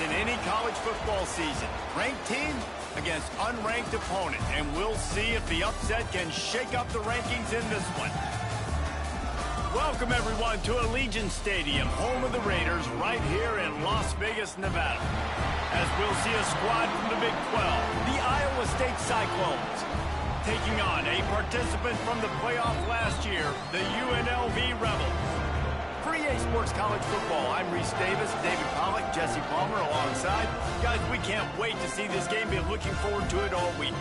in any college football season. Ranked team against unranked opponent, and we'll see if the upset can shake up the rankings in this one. Welcome, everyone, to Allegiant Stadium, home of the Raiders, right here in Las Vegas, Nevada. As we'll see a squad from the Big 12, the Iowa State Cyclones, taking on a participant from the playoff last year, the UNLV Rebels. For EA Sports College Football, I'm Reese Davis, David Pollack, Jesse Palmer alongside. Guys, we can't wait to see this game. Been looking forward to it all week.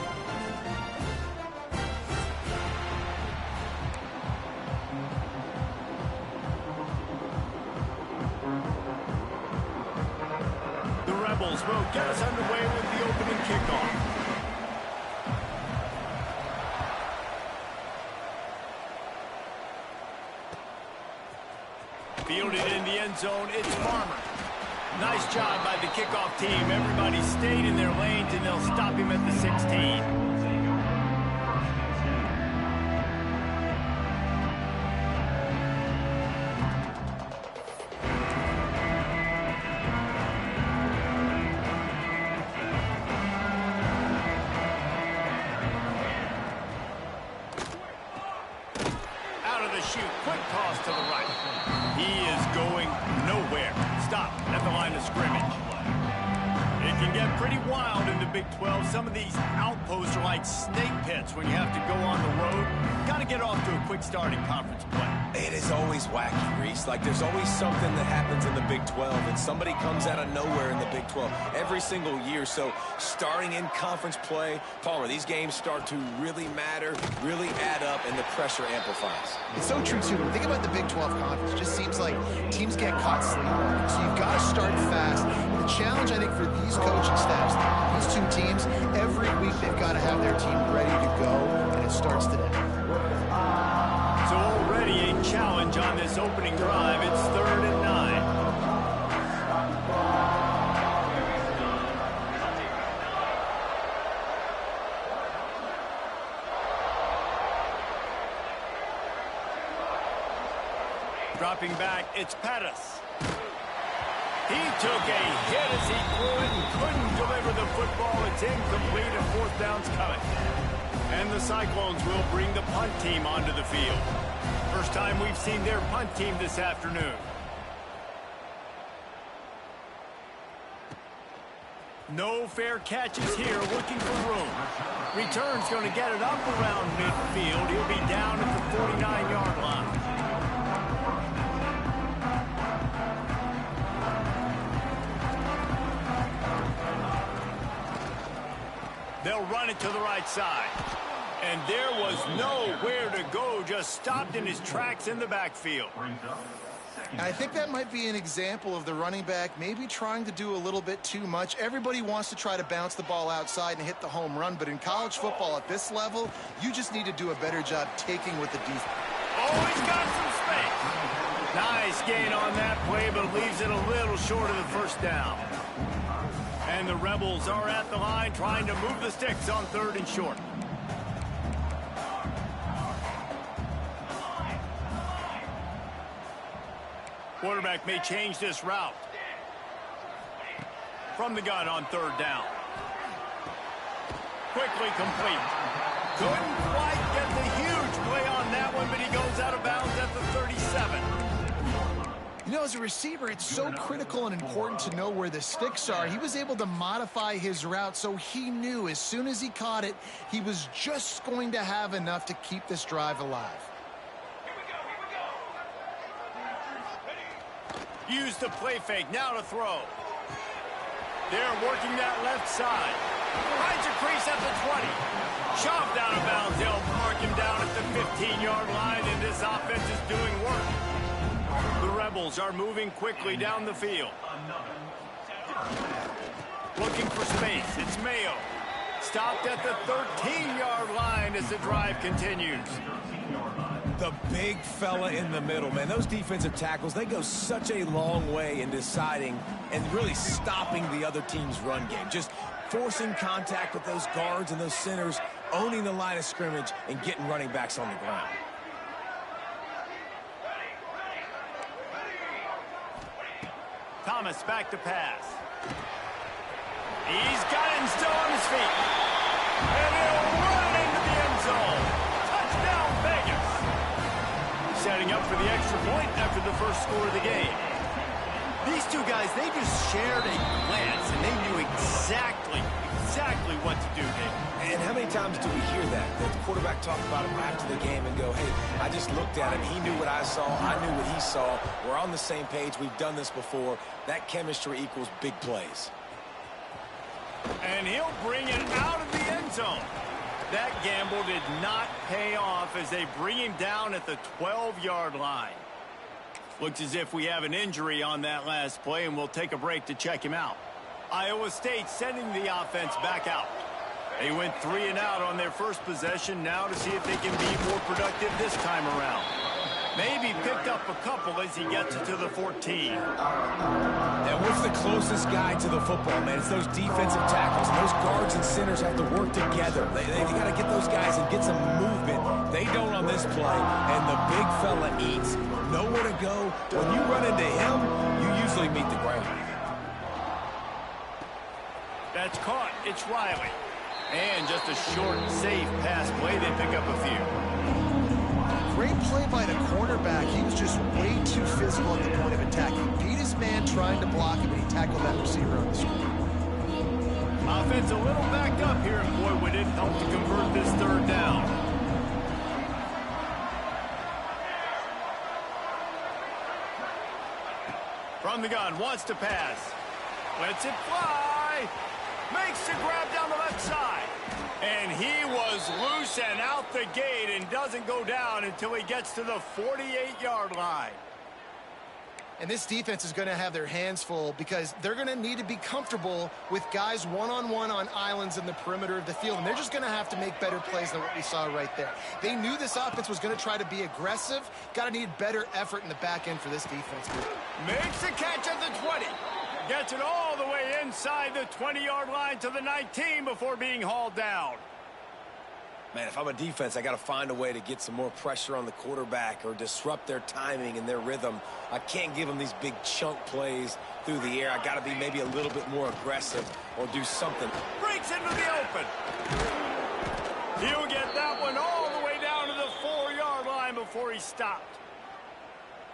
The Rebels will get us underway with the opening kickoff. Fielded in the end zone, it's Farmer. Nice job by the kickoff team. Everybody stayed in their lanes, and they'll stop him at the 16. Out of the chute, quick toss to the right. He is going nowhere. Stop at the line of scrimmage. It can get pretty wild in the Big 12. Some of these outposts are like snake pits when you have to go on the road. Got to get off to a quick start in conference play. It is always wacky, Reese. Like, there's always something that happens in the Big 12, and somebody comes out of nowhere in the Big 12 every single year. So, starting in conference play, Palmer, these games start to really matter, really add up, and the pressure amplifies. It's so true, too. Think about the Big 12 conference. It just seems like teams get caught sleepwalking. So, you've got to start fast. The challenge, I think, for these coaching staffs, these two teams, every week they've got to have their team ready to go, and it starts today. So already a challenge on this opening drive. It's 3rd and 9. Dropping back, it's Pettis. He took a hit as he threw it and couldn't deliver the football. It's incomplete and 4th down's coming. And the Cyclones will bring the punt team onto the field. First time we've seen their punt team this afternoon. No fair catches here, looking for room. Return's going to get it up around midfield. He'll be down at the 49-yard line. They'll run it to the right side. And there was nowhere to go, just stopped in his tracks in the backfield. I think that might be an example of the running back maybe trying to do a little bit too much. Everybody wants to try to bounce the ball outside and hit the home run, but in college football at this level, you just need to do a better job taking with the defense. Oh, he's got some space. Nice gain on that play, but leaves it a little short of the first down. And the Rebels are at the line trying to move the sticks on 3rd and short. Quarterback may change this route. From the gun on 3rd down. Quickly complete. Couldn't quite get the huge play on that one, but he goes out of bounds at the 37. You know, as a receiver, it's so critical and important to know where the sticks are. He was able to modify his route, so he knew as soon as he caught it, he was just going to have enough to keep this drive alive. Use the play fake, now to throw. They're working that left side. Finds a crease at the 20. Shoved out of bounds. They'll mark him down at the 15-yard line, and this offense is doing work. The Rebels are moving quickly down the field. Looking for space. It's Mayo. Stopped at the 13-yard line as the drive continues. The big fella in the middle, man. Those defensive tackles, they go such a long way in deciding and really stopping the other team's run game. Just forcing contact with those guards and those centers, owning the line of scrimmage, and getting running backs on the ground. Thomas back to pass. He's got it and still on his feet. And he'll run it into the end zone. Touchdown, Vegas. Setting up for the extra point after the first score of the game. These two guys, they just shared a glance, and they knew exactly what to do, Dave. And how many times do we hear that? The quarterback talk about him after the game and go, hey, I just looked at him. He knew what I saw. I knew what he saw. We're on the same page. We've done this before. That chemistry equals big plays. And he'll bring it out of the end zone. That gamble did not pay off as they bring him down at the 12-yard line. Looks as if we have an injury on that last play, and we'll take a break to check him out. Iowa State sending the offense back out. They went 3 and out on their first possession, now to see if they can be more productive this time around. Maybe picked up a couple as he gets it to the 14. And what's the closest guy to the football, man? It's those defensive tackles. And those guards and centers have to work together. They got to get those guys and get some movement. They don't on this play, and the big fella eats. Nowhere to go. When you run into him, you usually meet the ground. That's caught. It's Riley. And just a short, safe pass play. They pick up a few. Great play by the cornerback. He was just way too physical at the point of attack. He beat his man trying to block him, and he tackled that receiver on the screen. Offense a little backed up here, and boy, would it help to convert this third down. From the gun, wants to pass. Lets it fly. Makes the grab down the left side. And he was loose and out the gate and doesn't go down until he gets to the 48-yard line. And this defense is going to have their hands full because they're going to need to be comfortable with guys one-on-one on islands in the perimeter of the field. And they're just going to have to make better plays than what we saw right there. They knew this offense was going to try to be aggressive. Got to need better effort in the back end for this defense. Makes a catch at the 20. Gets it all the way inside the 20-yard line to the 19 before being hauled down. Man, if I'm a defense, I got to find a way to get some more pressure on the quarterback or disrupt their timing and their rhythm. I can't give them these big chunk plays through the air. I got to be maybe a little bit more aggressive or do something. Breaks into the open. He'll get that one all the way down to the 4-yard line before he stopped.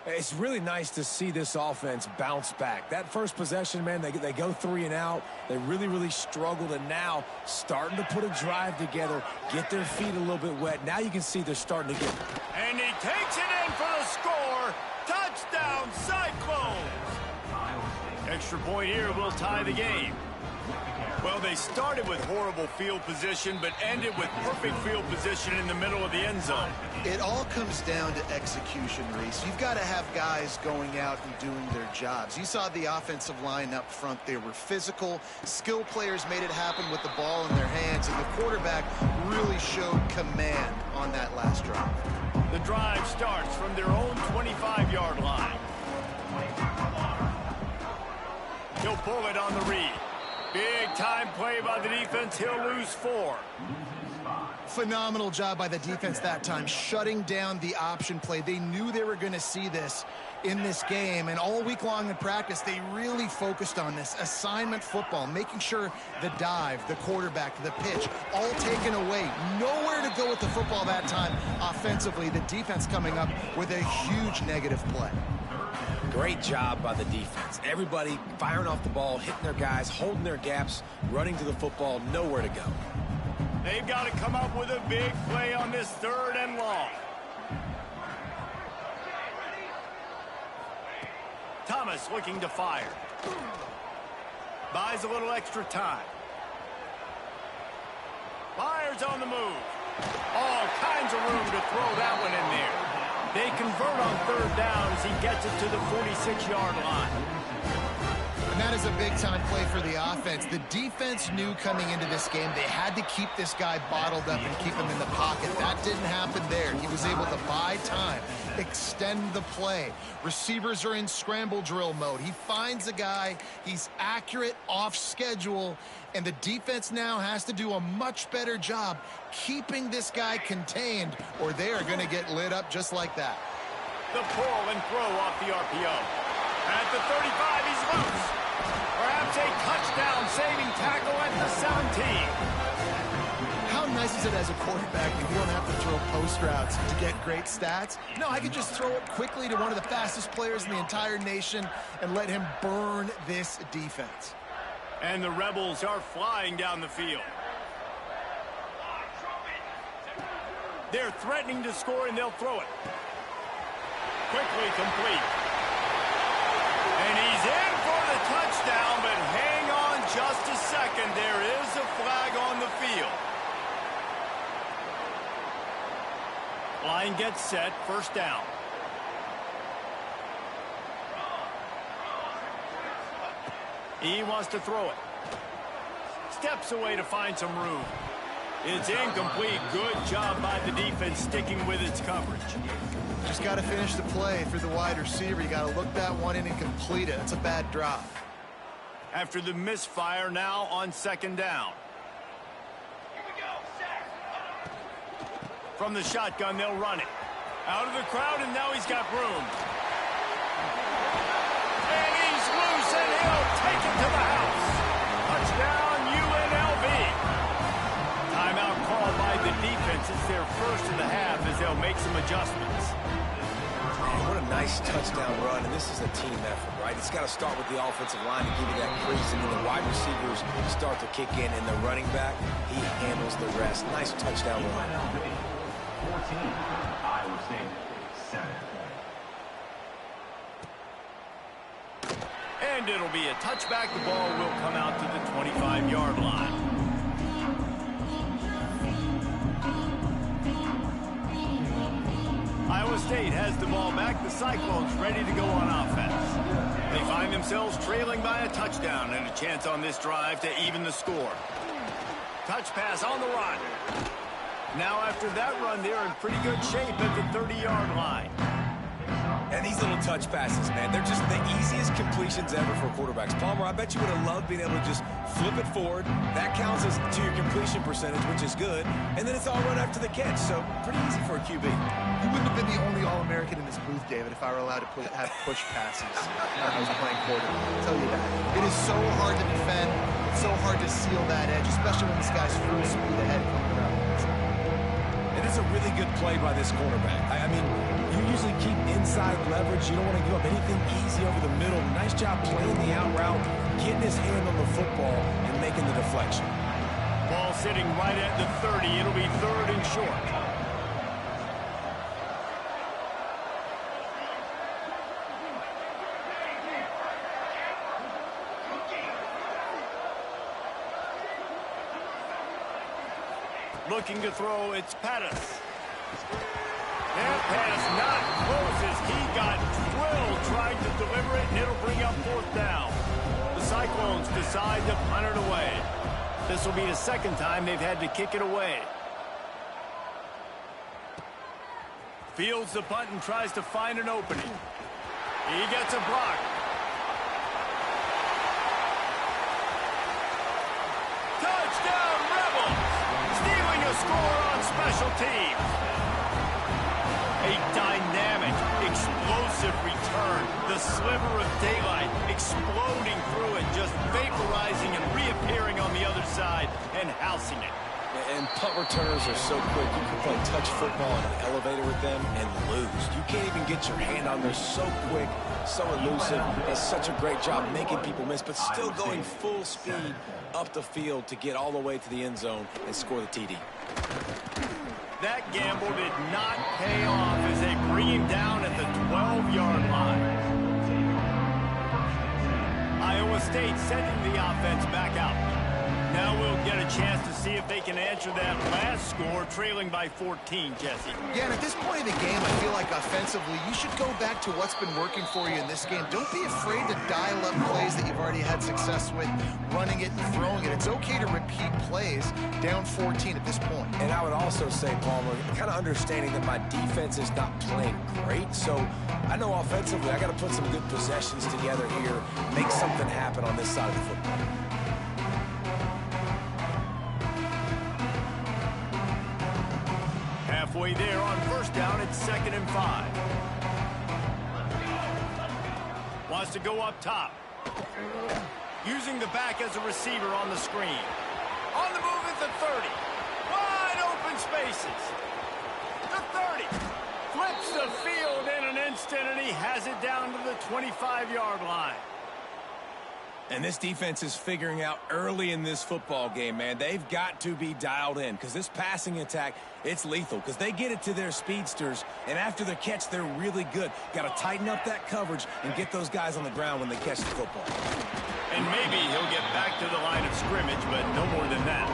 It's really nice to see this offense bounce back. That first possession, man, they go 3 and out. They really struggled, and now starting to put a drive together, get their feet a little bit wet. Now you can see they're starting to get... And he takes it in for the score. Touchdown, Cyclones. Extra point here will tie the game. Well, they started with horrible field position, but ended with perfect field position in the middle of the end zone. It all comes down to execution, Reese. You've got to have guys going out and doing their jobs. You saw the offensive line up front. They were physical. Skill players made it happen with the ball in their hands, and the quarterback really showed command on that last drive. The drive starts from their own 25-yard line. He'll pull it on the read. Big time play by the defense. He'll lose 4. Phenomenal job by the defense that time, shutting down the option play. They knew they were going to see this in this game, and all week long in practice, they really focused on this assignment football, making sure the dive, the quarterback, the pitch, all taken away. Nowhere to go with the football that time offensively. The defense coming up with a huge negative play. Great job by the defense. Everybody firing off the ball, hitting their guys, holding their gaps, running to the football, nowhere to go. They've got to come up with a big play on this 3rd and long. Thomas looking to fire. Buys a little extra time. Fires on the move. All kinds of room to throw that one in there. They convert on 3rd down as he gets it to the 46-yard line. And that is a big-time play for the offense. The defense knew coming into this game they had to keep this guy bottled up and keep him in the pocket. That didn't happen there. He was able to buy time, extend the play. Receivers are in scramble drill mode. He finds a guy. He's accurate, off schedule, and the defense now has to do a much better job keeping this guy contained, or they are going to get lit up just like that. The pull and throw off the RPO. At the 35, he's loose. Perhaps a touchdown-saving tackle at the 17. How nice is it as a quarterback when you don't have to throw post routes to get great stats? No, I could just throw it quickly to one of the fastest players in the entire nation and let him burn this defense. And the Rebels are flying down the field. They're threatening to score, and they'll throw it. Quickly complete. And he's in for the touchdown, but hang on just a second. There is a flag on the field. Line gets set, first down. He wants to throw it. Steps away to find some room. It's incomplete. Good job by the defense sticking with its coverage. Just got to finish the play through the wide receiver. You got to look that one in and complete it. It's a bad drop. After the misfire, now on second down. From the shotgun, they'll run it. Out of the crowd, and now he's got room. And he's loose, and he'll take it to the house. Touchdown, UNLV. Timeout called by the defense. It's their first of the half as they'll make some adjustments. Man, what a nice touchdown run, and this is a team effort, right? It's got to start with the offensive line to give you that crease, and then the wide receivers start to kick in, and the running back, he handles the rest. Nice touchdown run. 14, Iowa State, 7. And it'll be a touchback. The ball will come out to the 25-yard line. Iowa State has the ball back. The Cyclones ready to go on offense. They find themselves trailing by a touchdown and a chance on this drive to even the score. Touch pass on the run. Now after that run, they're in pretty good shape at the 30-yard line. And these little touch passes, man, they're just the easiest completions ever for quarterbacks. Palmer, I bet you would have loved being able to just flip it forward. That counts as to your completion percentage, which is good. And then it's all run after the catch, so pretty easy for a QB. You wouldn't have been the only All-American in this booth, David, if I were allowed to have push passes when I was playing quarterback. I'll tell you that. It is so hard to defend. It's so hard to seal that edge, especially when this guy's full speed ahead coming around. And it's a really good play by this quarterback. I mean, you usually keep inside leverage. You don't want to give up anything easy over the middle. Nice job playing the out route, getting his hand on the football, and making the deflection. Ball sitting right at the 30. It'll be third and short. Looking to throw, it's Pettis. That pass not close as he got drilled trying to deliver it, and it'll bring up fourth down. The Cyclones decide to punt it away. This will be the second time they've had to kick it away. Fields the punt and tries to find an opening. He gets a block. Touchdown, Rebels! Stealing a score on special teams. A dynamic, explosive return. The sliver of daylight exploding through it, just vaporizing and reappearing on the other side and housing it. And punt returners are so quick. You can play touch football in an elevator with them and lose. You can't even get your hand on them. They're so quick, so elusive. Does such a great job making people miss, but still going full speed up the field to get all the way to the end zone and score the TD. That gamble did not pay off as they bring him down at the 12-yard line. Iowa State sending the offense back out. Now we'll get a chance to see if they can answer that last score, trailing by 14, Jesse. Yeah, and at this point in the game, I feel like offensively, you should go back to what's been working for you in this game. Don't be afraid to dial up plays that you've already had success with, running it and throwing it. It's okay to repeat plays down 14 at this point. And I would also say, Palmer, kind of understanding that my defense is not playing great, so I know offensively I got to put some good possessions together here, make something happen on this side of the football. Halfway there on first down, it's 2nd and 5. Wants to go up top. Using the back as a receiver on the screen. On the move at the 30. Wide open spaces. The 30. Flips the field in an instant, and he has it down to the 25-yard line. And this defense is figuring out early in this football game, man. They've got to be dialed in because this passing attack, it's lethal because they get it to their speedsters, and after the catch, they're really good. Got to tighten up that coverage and get those guys on the ground when they catch the football. And maybe he'll get back to the line of scrimmage, but no more than that.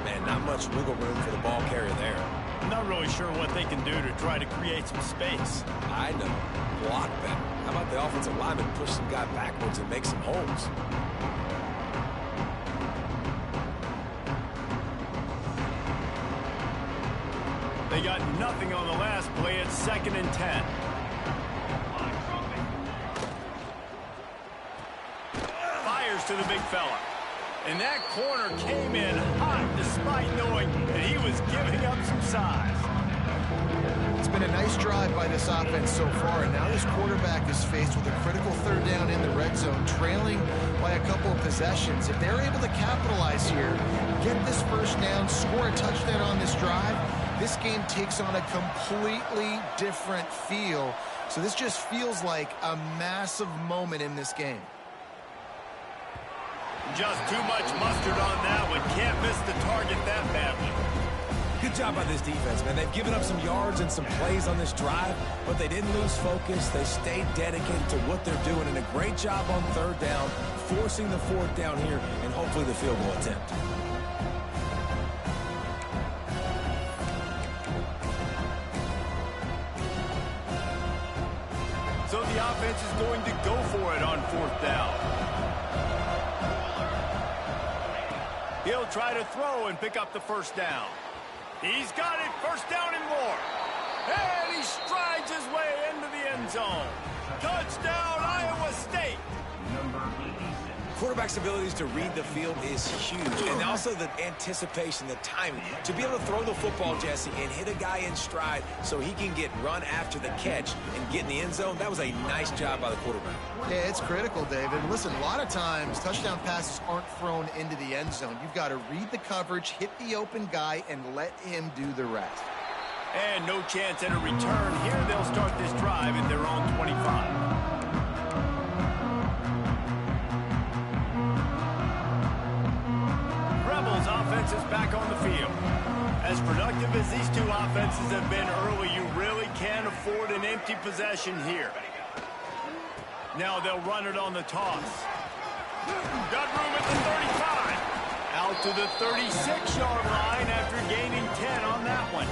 Man, not much wiggle room for the ball carrier there. I'm not really sure what they can do to try to create some space. I know. Block better. How about the offensive lineman push some guy backwards and make some holes? They got nothing on the last play. It's 2nd and 10. Fires to the big fella. And that corner came in hot despite knowing that he was giving up some size. It's been a nice drive by this offense so far, and now this quarterback is faced with a critical 3rd down in the red zone, trailing by a couple of possessions. If they're able to capitalize here, get this 1st down, score a touchdown on this drive, this game takes on a completely different feel. So this just feels like a massive moment in this game. Just too much mustard on that one. Can't miss the target that badly. Good job by this defense, man. They've given up some yards and some plays on this drive, but they didn't lose focus. They stayed dedicated to what they're doing, and a great job on 3rd down, forcing the 4th down here, and hopefully the field goal attempt. So the offense is going to go for it on 4th down. He'll try to throw and pick up the 1st down. He's got it, 1st down and more. And he strides his way into the end zone. Touchdown, Iowa State. Quarterback's abilities to read the field is huge, and also the anticipation, the timing. To be able to throw the football, Jesse, and hit a guy in stride so he can get run after the catch and get in the end zone, that was a nice job by the quarterback. Yeah, it's critical, David. Listen, a lot of times touchdown passes aren't thrown into the end zone. You've got to read the coverage, hit the open guy, and let him do the rest. And no chance at a return. Here they'll start this drive at their own 25. Offense is back on the field. As productive as these two offenses have been early, you really can't afford an empty possession here. Now they'll run it on the toss. Got room at the 35. Out to the 36-yard line after gaining 10 on that one.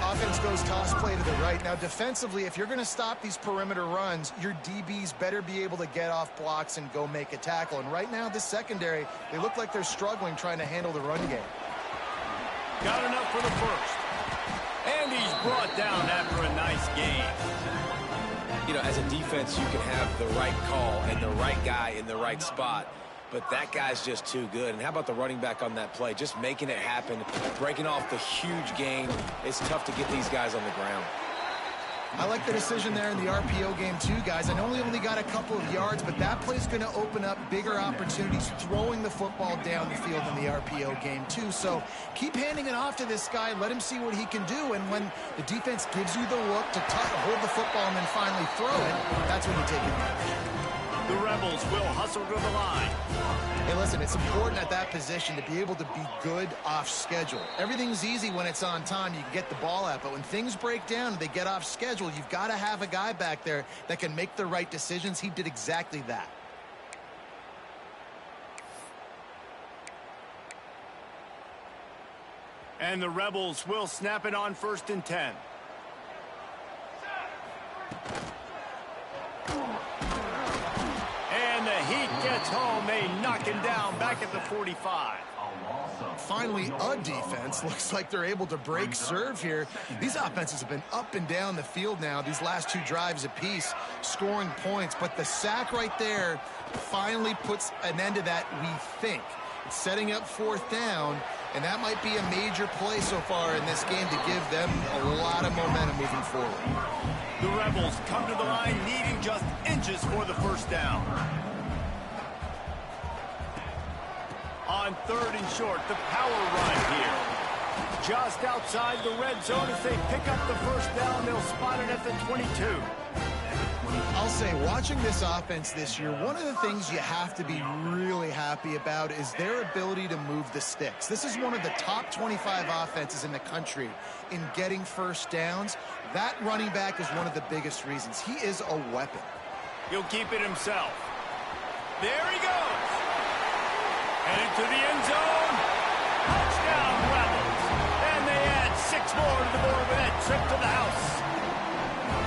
Offense goes toss play to the right. Now, defensively, if you're going to stop these perimeter runs, your DBs better be able to get off blocks and go make a tackle. And right now, this secondary, they look like they're struggling trying to handle the run game. Got enough for the 1st. And he's brought down after a nice gain. You know, as a defense, you can have the right call and the right guy in the right spot. But that guy's just too good. And how about the running back on that play? Just making it happen, breaking off the huge gain. It's tough to get these guys on the ground. I like the decision there in the RPO game too, guys. I know he only got a couple of yards, but that play's going to open up bigger opportunities throwing the football down the field in the RPO game too. So keep handing it off to this guy. Let him see what he can do. And when the defense gives you the look to hold the football and then finally throw it, that's when you take it. The Rebels will hustle to the line. Hey, listen, it's important at that position to be able to be good off schedule. Everything's easy when it's on time. You can get the ball out. But when things break down and they get off schedule, you've got to have a guy back there that can make the right decisions. He did exactly that. And the Rebels will snap it on 1st and 10. And the Heat gets home. They knock him down back at the 45. Finally, a defense looks like they're able to break serve here. These offenses have been up and down the field now, these last 2 drives apiece, scoring points. But the sack right there finally puts an end to that, we think. It's setting up 4th down, and that might be a major play so far in this game to give them a lot of momentum moving forward. The Rebels come to the line needing just inches for the 1st down. On 3rd and short, the power run here. Just outside the red zone as they pick up the first down. They'll spot it at the 22. I'll say, watching this offense this year, one of the things you have to be really happy about is their ability to move the sticks. This is one of the top 25 offenses in the country in getting first downs. That running back is one of the biggest reasons. He is a weapon. He'll keep it himself. There he goes. Headed to the end zone. Touchdown, Rebels. And they add 6 more to the board with that trip to the house.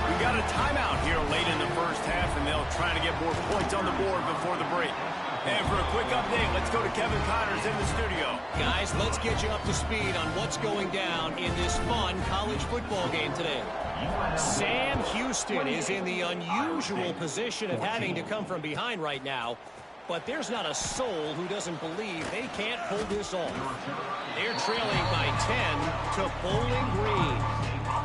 We got a timeout here late in the first half, and they'll try to get more points on the board before the break. And for a quick update, let's go to Kevin Connors in the studio. Guys, let's get you up to speed on what's going down in this fun college football game today. Sam Houston is in the unusual position of having to come from behind right now, but there's not a soul who doesn't believe they can't pull this off. They're trailing by 10 to Bowling Green.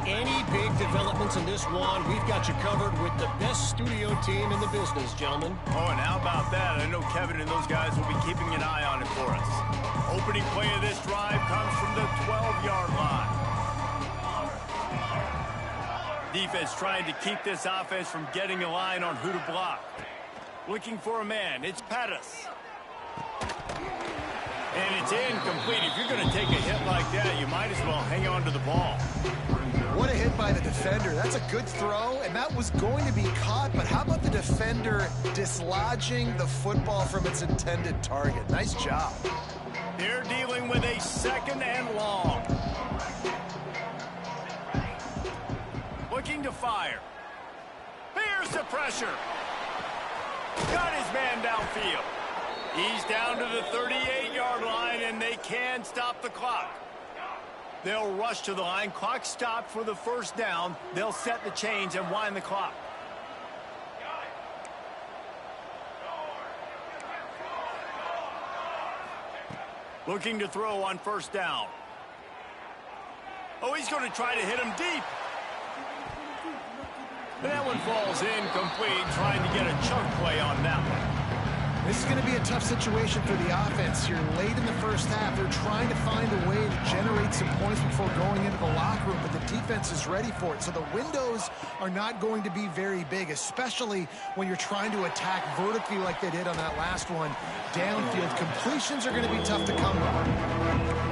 Any big developments in this one, we've got you covered with the best studio team in the business, gentlemen. Oh, and how about that? I know Kevin and those guys will be keeping an eye on it for us. Opening play of this drive comes from the 12-yard line. Defense trying to keep this offense from getting a line on who to block. Looking for a man. It's Pettis. And it's incomplete. If you're going to take a hit like that, you might as well hang on to the ball. What a hit by the defender. That's a good throw, and that was going to be caught, but how about the defender dislodging the football from its intended target? Nice job. They're dealing with a 2nd and long. Looking to fire. Here's the pressure. Got his man downfield. He's down to the 38-yard line, and they can stop the clock. They'll rush to the line. Clock stopped for the first down. They'll set the chains and wind the clock. Looking to throw on 1st down. Oh, he's going to try to hit him deep. And that one falls incomplete, trying to get a chunk play on that one. This is going to be a tough situation for the offense here. Late in the first half, they're trying to find a way to generate some points before going into the locker room, but the defense is ready for it. So the windows are not going to be very big, especially when you're trying to attack vertically like they did on that last one. Downfield completions are going to be tough to come by.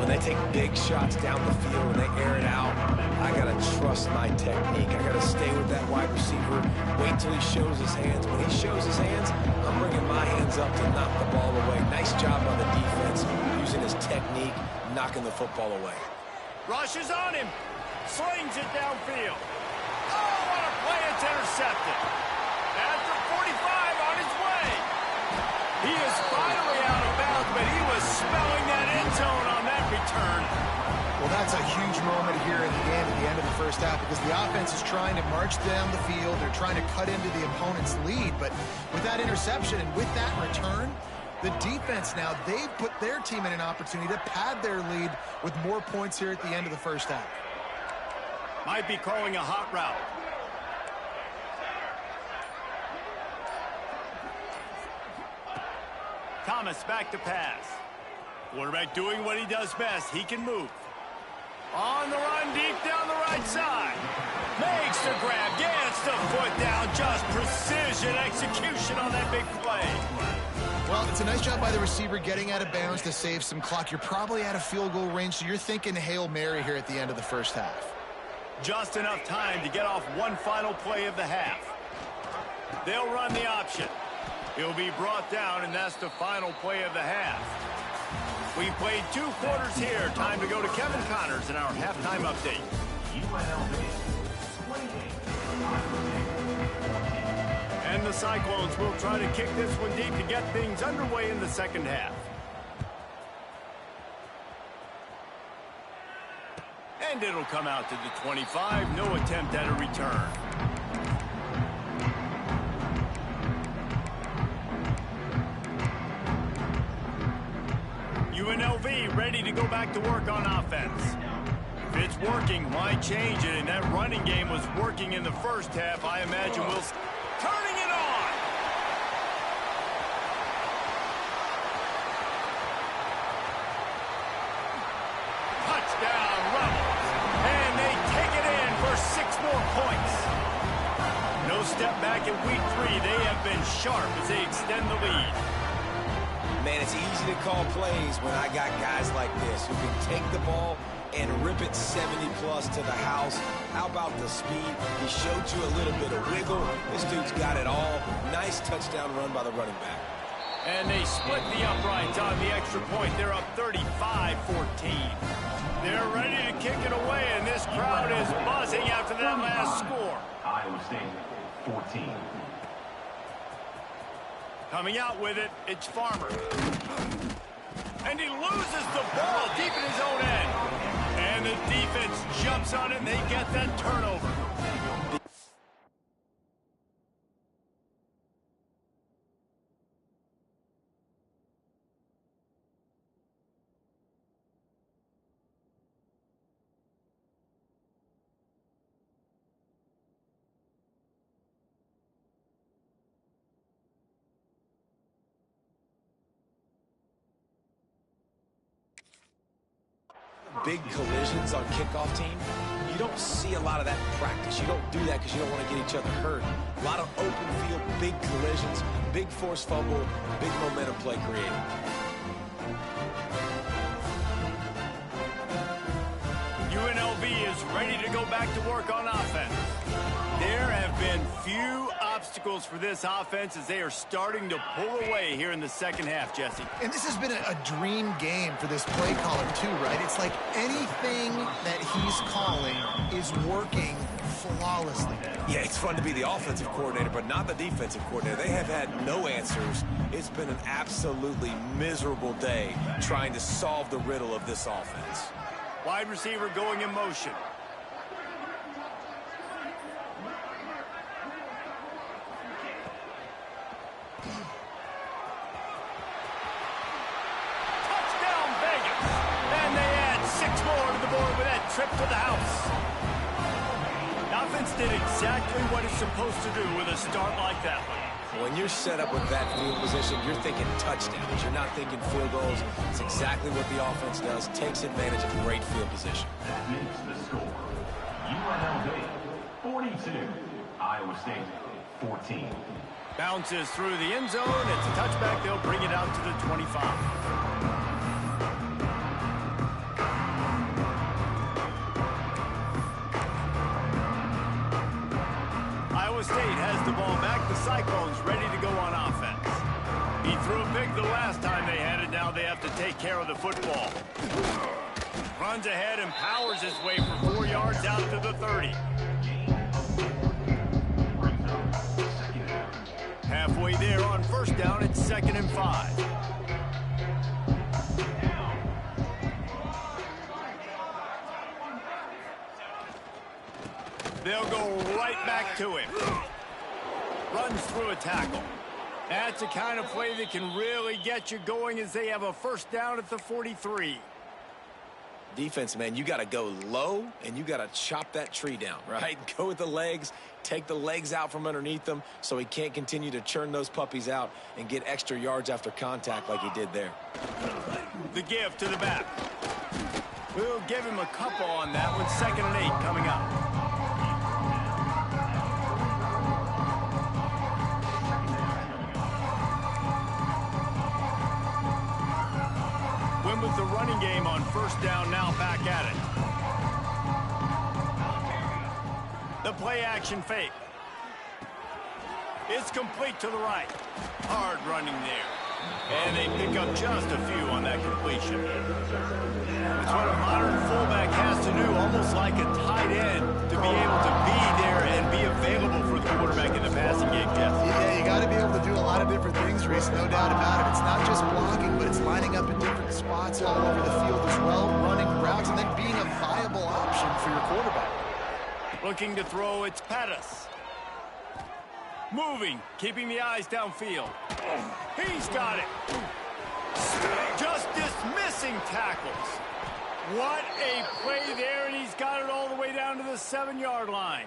When they take big shots down the field and they air it out, I got to trust my technique. I got to stay with that wide receiver, wait till he shows his hands. When he shows his hands, I'm bringing my hands up to knock the ball away. Nice job by the defense, using his technique, knocking the football away. Rushes on him. Slings it downfield. Oh, what a play. It's intercepted. At the 45 on his way. He is finally out of bounds, but he was smelling that end zone on that return. Well, that's a huge moment here in the game at the end of the first half because the offense is trying to march down the field. They're trying to cut into the opponent's lead. But with that interception and with that return, the defense now, they've put their team in an opportunity to pad their lead with more points here at the end of the first half. Might be calling a hot route. Thomas back to pass. Quarterback doing what he does best. He can move. On the run, deep down the right side. Makes the grab, gets the foot down. Just precision execution on that big play. Well, it's a nice job by the receiver getting out of bounds to save some clock. You're probably out of field goal range, so you're thinking Hail Mary here at the end of the first half. Just enough time to get off one final play of the half. They'll run the option. He'll be brought down, and that's the final play of the half. We played 2 quarters here. Time to go to Kevin Connors in our halftime update. And the Cyclones will try to kick this one deep to get things underway in the second half. And it'll come out to the 25. No attempt at a return. UNLV ready to go back to work on offense. If it's working, why change it? And that running game was working in the first half. I imagine we'll... Turning it on! step back in week 3. They have been sharp as they extend the lead. Man, it's easy to call plays when I got guys like this who can take the ball and rip it 70-plus to the house. How about the speed? He showed you a little bit of wiggle. This dude's got it all. Nice touchdown run by the running back. And they split the uprights on the extra point. They're up 35-14. They're ready to kick it away, and this crowd is buzzing after that last score. Iowa State, 14. Coming out with it, it's Farmer. And he loses the ball deep in his own end. And the defense jumps on it, and they get that turnover. Big collisions on kickoff team, you don't see a lot of that in practice. You don't do that because you don't want to get each other hurt. A lot of open field, big collisions, big forced fumble, big momentum play created. UNLV is ready to go back to work on offense. There have been few obstacles for this offense as they are starting to pull away here in the second half, Jesse. And this has been a dream game for this play caller too, right? It's like anything that he's calling is working flawlessly. Yeah, it's fun to be the offensive coordinator, but not the defensive coordinator. They have had no answers. It's been an absolutely miserable day trying to solve the riddle of this offense. Wide receiver going in motion. Trip to the house. The offense did exactly what it's supposed to do with a start like that one. When you're set up with that field position, you're thinking touchdowns. You're not thinking field goals. It's exactly what the offense does. Takes advantage of great field position. That makes the score. UNLV, 42. Iowa State, 14. Bounces through the end zone. It's a touchback. They'll bring it out to the 25. State has the ball back. The Cyclones ready to go on offense. He threw a pick the last time they had it. Now they have to take care of the football. Runs ahead and powers his way for 4 yards out to the 30. Halfway there on first down, it's 2nd and 5. They'll go right back to him. Runs through a tackle. That's the kind of play that can really get you going as they have a first down at the 43. Defense, man, you got to go low, and you got to chop that tree down, right? Go with the legs, take the legs out from underneath them so he can't continue to churn those puppies out and get extra yards after contact like he did there. The give to the back. We'll give him a couple on that one. 2nd and 8 coming up. With the running game on first down, now back at it. The play action fake. It's complete to the right. Hard running there. And they pick up just a few on that completion. It's what a modern fullback has to do, almost like a tight end, to be able to be there and be available for the quarterback in the passing game, Jeff. Yeah, you got to be able to do a lot of different things, Reese, no doubt about it. It's not just blocking, but it's lining up in different spots all over the field as well, running routes, and then being a viable option for your quarterback. Looking to throw, it's Pettis. Moving, keeping the eyes downfield. He's got it. Just dismissing tackles. What a play there, and he's got it all the way down to the 7-yard line.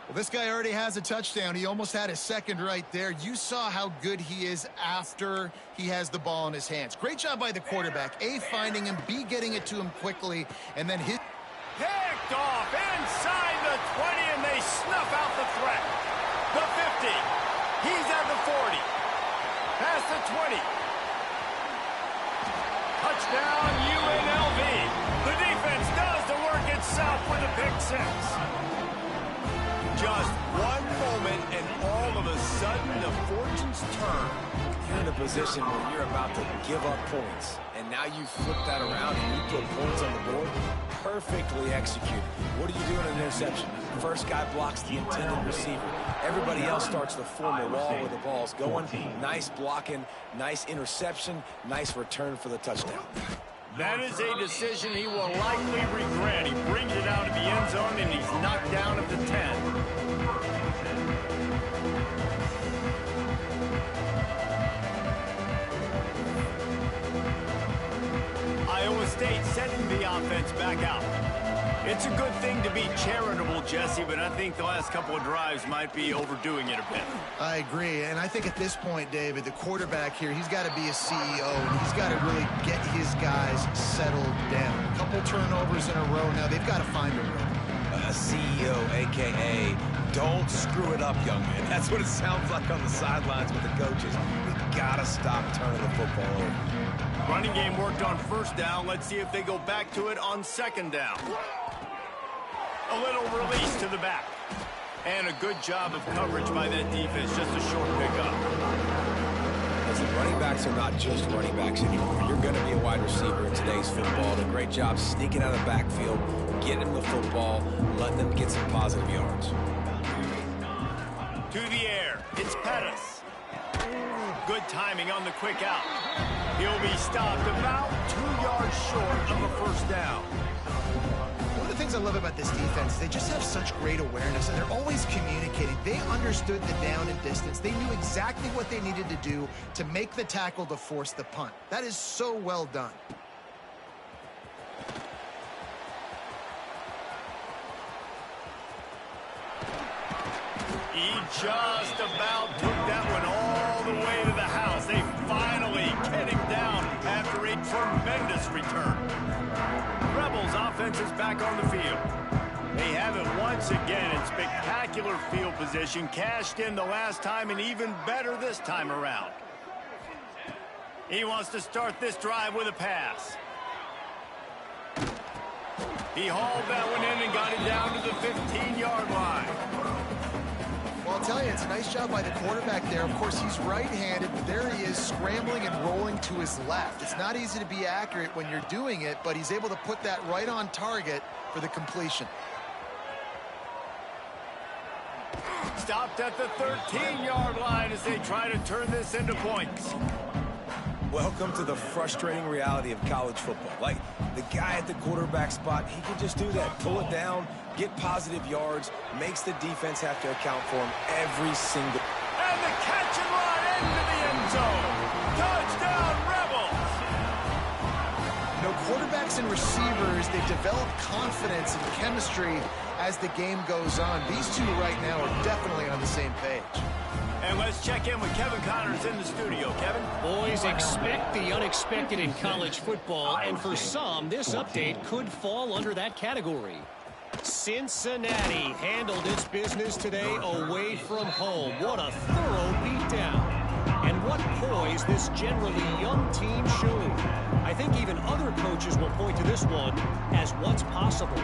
Well, this guy already has a touchdown. He almost had his second right there. You saw how good he is after he has the ball in his hands. Great job by the quarterback. A, finding him, B, getting it to him quickly, and then his... Picked off inside the 20, and they snuff out the threat. the 20. Touchdown, UNLV. The defense does the work itself with a pick six. Just one moment, and all of a sudden, the fortunes turn. You're in a position where you're about to give up points, and now you flip that around and you put points on the board. Perfectly executed. What do you do in an interception? First guy blocks the intended receiver. Everybody else starts to form a wall where the ball's going. Nice blocking, nice interception, nice return for the touchdown. That is a decision he will likely regret. He brings it out of the end zone, and he's knocked down at the 10. Iowa State sending the offense back out. It's a good thing to be charitable, Jesse, but I think the last couple of drives might be overdoing it a bit. I agree, and I think at this point, David, the quarterback here, he's got to be a CEO, and he's got to really get his guys settled down. A couple turnovers in a row now. They've got to find a rhythm. A CEO, a.k.a. don't screw it up, young man. That's what it sounds like on the sidelines with the coaches. We got to stop turning the football over. Running game worked on first down. Let's see if they go back to it on second down. A little release to the back. And a good job of coverage by that defense. Just a short pickup. Listen, running backs are not just running backs anymore. You're going to be a wide receiver in today's football. And a great job sneaking out of the backfield, getting them the football, letting them get some positive yards. To the air. It's Pettis. Good timing on the quick out. He'll be stopped about 2 yards short of a first down. One of the things I love about this defense is they just have such great awareness, and they're always communicating. They understood the down and distance. They knew exactly what they needed to do to make the tackle to force the punt. That is so well done. He just about took that one all the way to the house. They finally get him down after a tremendous return. Rebels offense is back on the field. They have it once again in spectacular field position. Cashed in the last time and even better this time around. He wants to start this drive with a pass. He hauled that one in and got it down to the 15-yard line. Well, I'll tell you, it's a nice job by the quarterback there. Of course, he's right-handed, but there he is scrambling and rolling to his left. It's not easy to be accurate when you're doing it, but he's able to put that right on target for the completion. Stopped at the 13-yard line as they try to turn this into points. Welcome to the frustrating reality of college football. Like, the guy at the quarterback spot, he can just do that. Pull it down, get positive yards, makes the defense have to account for him every single... And the catch and run into the end zone. Touchdown, Rebels! You know, quarterbacks and receivers, they develop confidence and chemistry as the game goes on. These two right now are definitely on the same page. And let's check in with Kevin Connors in the studio. Kevin? Boys, expect the unexpected in college football, and for some, this update could fall under that category. Cincinnati handled its business today away from home. What a thorough beatdown. And what poise this generally young team showed. I think even other coaches will point to this one as what's possible.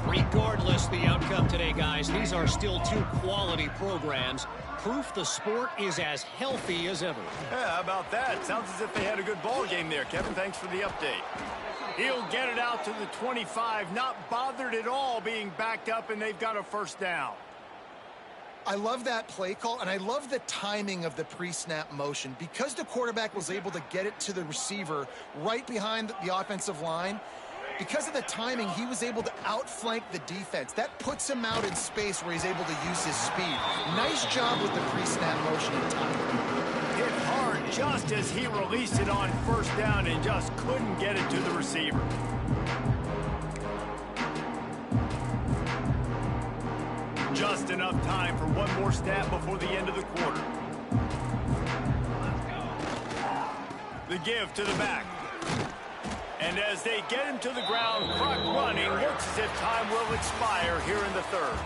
Regardless the outcome today, guys, these are still two quality programs. Proof the sport is as healthy as ever. Yeah, how about that? Sounds as if they had a good ball game there, Kevin. Thanks for the update. He'll get it out to the 25, not bothered at all being backed up, and they've got a first down. I love that play call, and I love the timing of the pre-snap motion. Because the quarterback was able to get it to the receiver right behind the offensive line, because of the timing, he was able to outflank the defense. That puts him out in space where he's able to use his speed. Nice job with the pre-snap motion and timing. Hit hard just as he released it on first down and just couldn't get it to the receiver. Just enough time for one more snap before the end of the quarter. The give to the back. And as they get him to the ground, clock running, looks as if time will expire here in the third.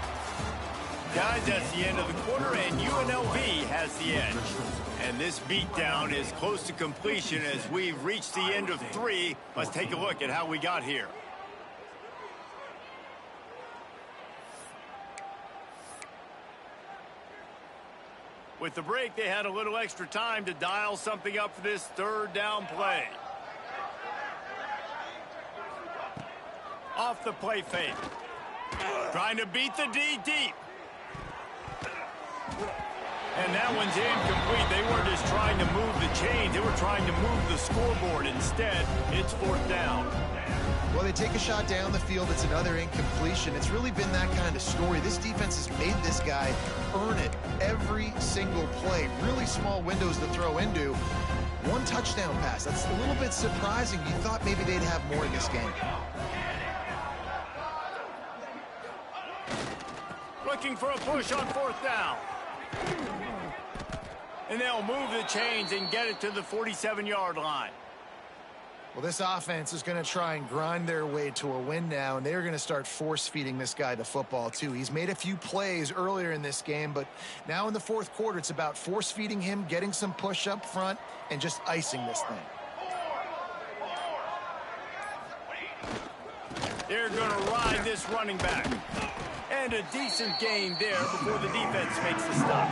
Guys, that's the end of the quarter, and UNLV has the edge. And this beatdown is close to completion as we've reached the end of 3. Let's take a look at how we got here. With the break, they had a little extra time to dial something up for this third down play. Off the play fake. Trying to beat the D deep. And that one's incomplete. They weren't just trying to move the chains. They were trying to move the scoreboard. Instead, it's 4th down. Well, they take a shot down the field. It's another incompletion. It's really been that kind of story. This defense has made this guy earn it every single play. Really small windows to throw into. 1 touchdown pass. That's a little bit surprising. You thought maybe they'd have more in this game. Looking for a push on 4th down. And they'll move the chains and get it to the 47-yard line. Well, this offense is going to try and grind their way to a win now, and they're going to start force-feeding this guy the football, too. He's made a few plays earlier in this game, but now in the 4th quarter, it's about force-feeding him, getting some push up front, and just icing this thing. They're going to ride this running back. And a decent gain there before the defense makes the stop.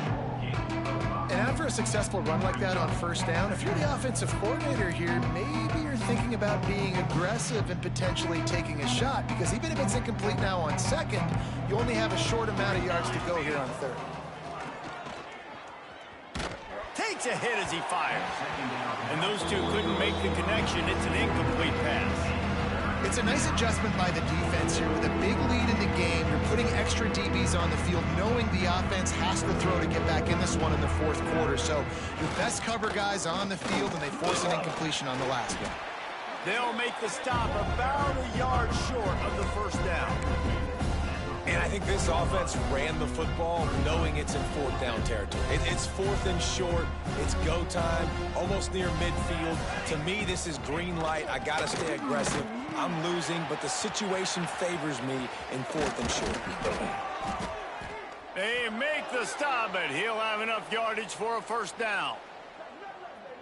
And after a successful run like that on 1st down, if you're the offensive coordinator here, maybe you're thinking about being aggressive and potentially taking a shot, because even if it's incomplete now on 2nd, you only have a short amount of yards to go here on 3rd. Takes a hit as he fires. And those two couldn't make the connection. It's an incomplete pass. It's a nice adjustment by the defense here. With a big lead in the game, you're putting extra DBs on the field, knowing the offense has to throw to get back in this one in the 4th quarter. So your best cover guys on the field, and they force an incompletion on the last one. They'll make the stop about a yard short of the 1st down. And I think this offense ran the football knowing it's in 4th down territory. It's 4th and short. It's go time, almost near midfield. To me, this is green light. I got to stay aggressive. I'm losing, but the situation favors me in 4th and short. They make the stop, but he'll have enough yardage for a 1st down.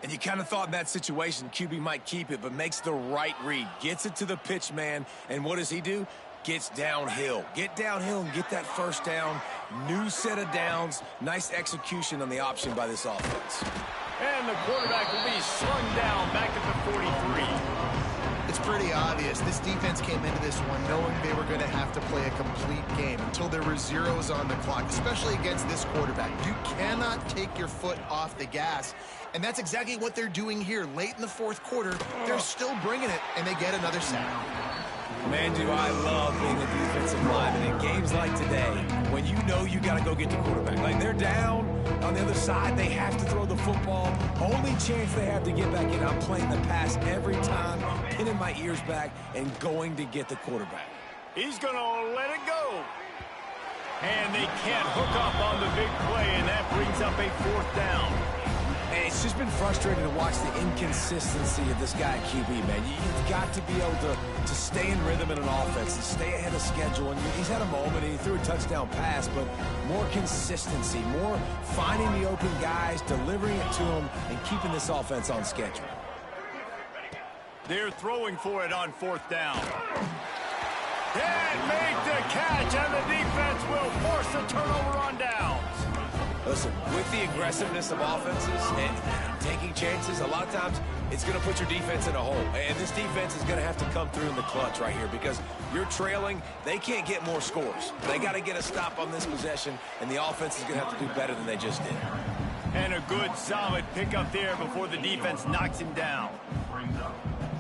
And you kind of thought in that situation QB might keep it, but makes the right read. Gets it to the pitch man, and what does he do? Gets downhill. Get downhill and get that 1st down. New set of downs. Nice execution on the option by this offense. And the quarterback will be slung down back at the 43. It's pretty obvious. This defense came into this one knowing they were going to have to play a complete game until there were zeros on the clock, especially against this quarterback. You cannot take your foot off the gas, and that's exactly what they're doing here. Late in the 4th quarter, they're still bringing it, and they get another sack. Man, do I love being a defensive lineman in games like today when you know you got to go get the quarterback. Like, they're down on the other side. They have to throw the football. Only chance they have to get back in. I'm playing the pass every time, pinning my ears back and going to get the quarterback. He's going to let it go. And they can't hook up on the big play, and that brings up a 4th down. And it's just been frustrating to watch the inconsistency of this guy at QB, man. You've got to be able to stay in rhythm in an offense and stay ahead of schedule. And he's had a moment, and he threw a touchdown pass, but more consistency, more finding the open guys, delivering it to them, and keeping this offense on schedule. They're throwing for it on 4th down. Can't make the catch, and the defense will force the turnover on downs. Listen, with the aggressiveness of offenses and taking chances, a lot of times it's going to put your defense in a hole. And this defense is going to have to come through in the clutch right here because you're trailing. They can't get more scores. They got to get a stop on this possession, and the offense is going to have to do better than they just did. And a good, solid pickup there before the defense knocks him down.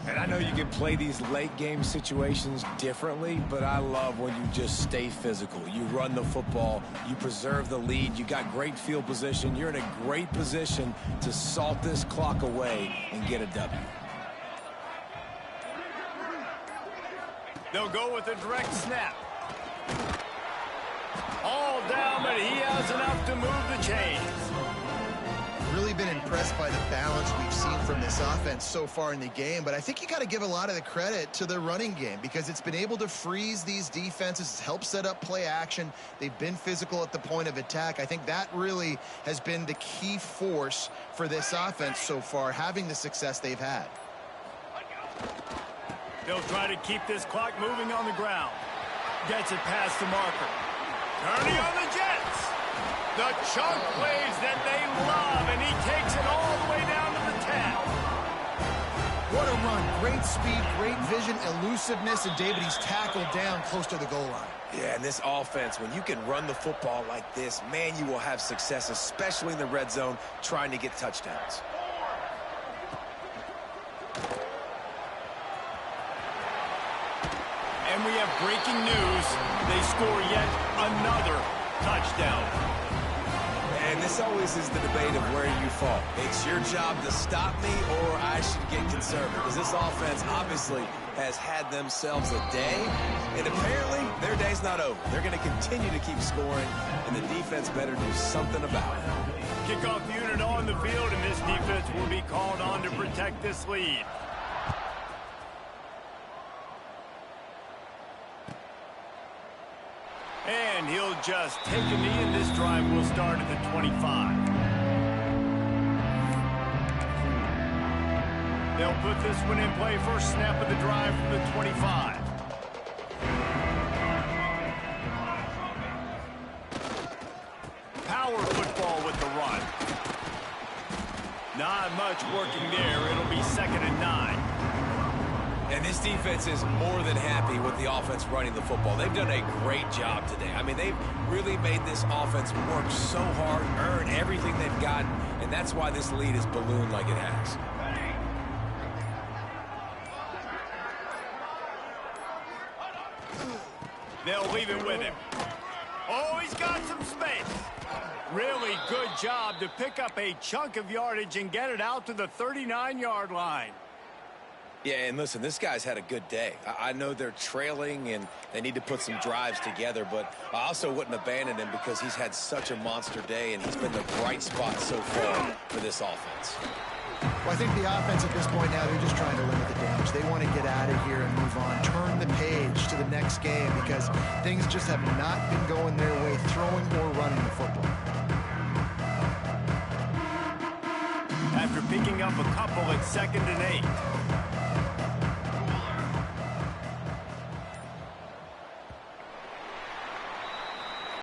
And I know you can play these late game situations differently, but I love when you just stay physical. You run the football, you preserve the lead, you got great field position, you're in a great position to salt this clock away and get a W. They'll go with a direct snap. All down, but he has enough to move the chains. really been impressed by the balance we've seen from this offense so far in the game, but I think you got to give a lot of the credit to the running game because it's been able to freeze these defenses. It's helped set up play action. They've been physical at the point of attack. I think that really has been the key force for this offense so far, having the success they've had. They'll try to keep this clock moving on the ground. Gets it past the marker. Turning on the Jets. The chunk plays that they love, and he takes it all the way down to the 10. What a run. Great speed, great vision, elusiveness, and David, he's tackled down close to the goal line. Yeah, and this offense, when you can run the football like this, man, you will have success, especially in the red zone, trying to get touchdowns. And we have breaking news. They score yet another touchdown. And this always is the debate of where you fall. It's your job to stop me or I should get conservative. Because this offense obviously has had themselves a day. And apparently their day's not over. They're going to continue to keep scoring. And the defense better do something about it. Kickoff unit on the field, and this defense will be called on to protect this lead. And he'll just take a knee, and this drive will start at the 25. They'll put this one in play. First snap of the drive from the 25. Power football with the run. Not much working there. It'll be 2nd and 9. And this defense is more than happy with the offense running the football. They've done a great job today. I mean, they've really made this offense work so hard, earn everything they've gotten, and that's why this lead is ballooned like it has. They'll leave it with him. Oh, he's got some space. Really good job to pick up a chunk of yardage and get it out to the 39-yard line. Yeah, and listen, this guy's had a good day. I know they're trailing and they need to put some drives together, but I also wouldn't abandon him because he's had such a monster day and he's been the bright spot so far for this offense. Well, I think the offense at this point now, they're just trying to limit the damage. They want to get out of here and move on, turn the page to the next game because things just have not been going their way, throwing or running the football. After picking up a couple at 2nd and 8.